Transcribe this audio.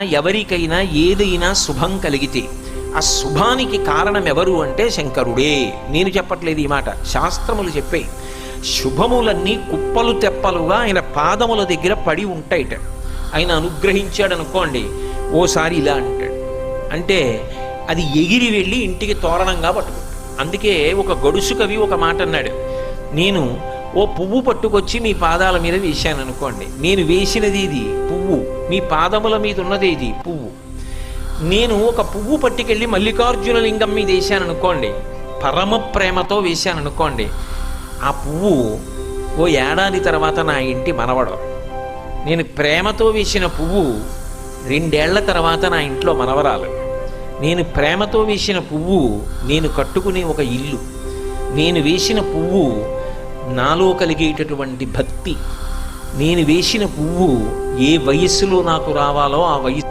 ఎవరికైనా ఏదైనా శుభం కలిగితే ఆ శుభానికి కారణం ఎవరు అంటే శంకరుడే. నేను చెప్పట్లేదు ఈ మాట, శాస్త్రములు చెప్పే. శుభములన్నీ కుప్పలు తెప్పలుగా ఆయన పాదముల దగ్గర పడి ఉంటాయిట. ఆయన అనుగ్రహించాడు అనుకోండి, ఓసారి ఇలా అంటాడు అంటే అది ఎగిరి వెళ్ళి ఇంటికి తోరణంగా పట్టుకుంటాడు. అందుకే ఒక గడుసు కవి ఒక మాట అన్నాడు, నేను ఓ పువ్వు పట్టుకొచ్చి మీ పాదాల మీద వేశాను అనుకోండి, నేను వేసినది ఇది పువ్వు, మీ పాదముల మీద ఉన్నది ఇది పువ్వు. నేను ఒక పువ్వు పట్టుకెళ్ళి మల్లికార్జున లింగం మీద వేశాను అనుకోండి, పరమ ప్రేమతో వేశాను అనుకోండి, ఆ పువ్వు ఓ ఏడాది తర్వాత నా ఇంటి మనవడు. నేను ప్రేమతో వేసిన పువ్వు 2 ఏళ్ల తర్వాత నా ఇంట్లో మనవరాలు. నేను ప్రేమతో వేసిన పువ్వు నేను కట్టుకునే ఒక ఇల్లు. నేను వేసిన పువ్వు నాలో కలిగేటటువంటి భక్తి. నేను వేసిన పువ్వు ఏ వయస్సులో నాకు రావాలో ఆ వయస్సు